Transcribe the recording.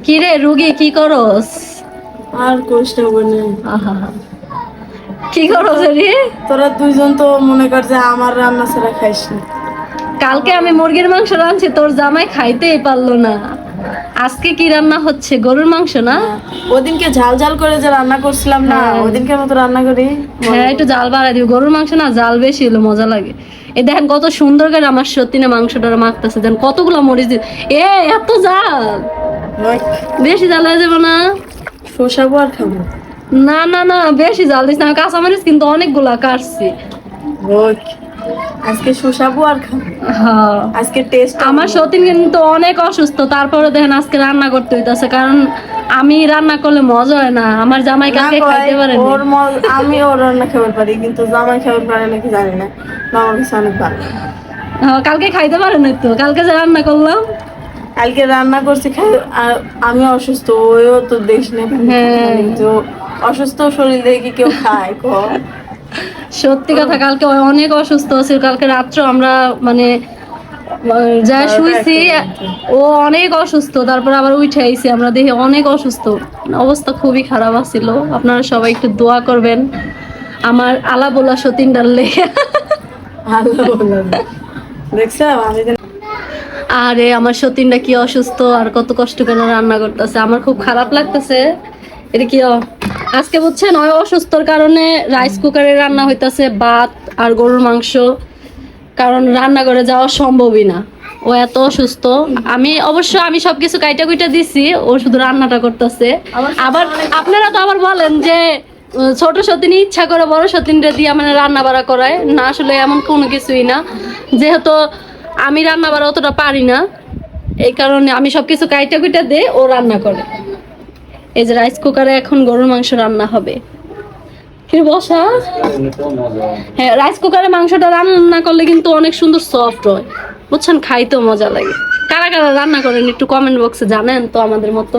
কি রে রুগী, কি করস? আর কষ্ট বনে আহা, কি করস রে? তোরা দুইজন তো মনে কর যে আমার রান্না ছাড়া খাইস না। কালকে আমি মুরগির মাংস রাঁধছি, তোর জামাই খাইতেই পারলো না। আজকে কি রান্না হচ্ছে? গরুর মাংস না? ওদিনকে ঝাল ঝাল করে যে রান্না করছিলাম না, হ্যাঁ। ওদিনকে মতো রান্না করি। হ্যাঁ, একটু জাল বাড়াই দিবি। গরুর মাংস না জাল বেশি হলো মজা লাগে। এই দেখেন কত সুন্দর করে আমার সত্যি না মাংসটা মাখতেছে, দেন কতগুলো মরিচ দি। এ এত জাল, বেশি জাল হয়ে যাবে না? শোষাবো আর খাবো। না না না, বেশি জাল দিস না। আমি কাঁচা মরিচ কিন্তু অনেকগুলা কাটছি। ওই, আজকে শোষাবো আর খাবো। হ্যাঁ, আজকে টেস্ট আমার সতীন কিন্তু অনেক অসুস্থ, তারপরে দেখেন আজকে রান্না করতে হইতাছে, কারণ আমি রান্না করলে মজা হয় না। আমার জামাই কালকে খাইতে পারে ওর আমি ওর রান্না খাবার পারি, কিন্তু জামাই খাবার পারে নাকি জানি না। আমার কাছে অনেক ভালো। কালকে খাইতে পারে না তো, কালকে যে রান্না করলাম। কালকে রান্না করছি আর আমি অসুস্থ, ওইও তো দেশ নেই। তো অসুস্থ শরীর দেখে কেউ খায় কম। সত্যি কথা, কালকে ও অনেক অসুস্থ ছিল। কালকে রাত্রে আমরা মানে যা শুইছি, ও অনেক অসুস্থ। তারপর আবার উঠে আইছি, আমরা দেখি অনেক অসুস্থ, অবস্থা খুবই খারাপ আছিল। আপনারা সবাই একটু দোয়া করবেন আমার আলা বলা সতীন ডাললে। দেখছো আমি আরে আমার সতীনটা কি অসুস্থ আর কত কষ্ট করে রান্না করতেছে, আমার খুব খারাপ লাগতেছে। এটা কি আজকে বুঝছেন, ওই অসুস্থর কারণে রাইস কুকারে রান্না হইতাছে ভাত আর গরুর মাংস, কারণ রান্না করে যাওয়া সম্ভবই না, ও এত অসুস্থ। আমি সবকিছু কাইটা কুইটা দিছি, ও শুধু রান্নাটা করতেছে। আবার আপনারা তো আবার বলেন যে ছোট সতীনই ইচ্ছা করে বড় সতীনটা দিয়ে মানে রান্না বাড়া করায় না, আসলে এমন কোনো কিছুই না। যেহেতু আমি রান্না বাড়া অতটা পারি না, এই কারণে আমি সবকিছু কাইটা কুইটা দিয়ে ও রান্না করে। এই যে রাইস কুকারে এখন গরুর মাংস রান্না হবে। কি বসা? হ্যাঁ, রাইস কুকারে মাংসটা রান্না করলে কিন্তু অনেক সুন্দর সফট হয়, বুঝছেন, খাইতেও মজা লাগে। কারা কারা রান্না করেন একটু কমেন্ট বক্সে জানেন তো আমাদের মতো।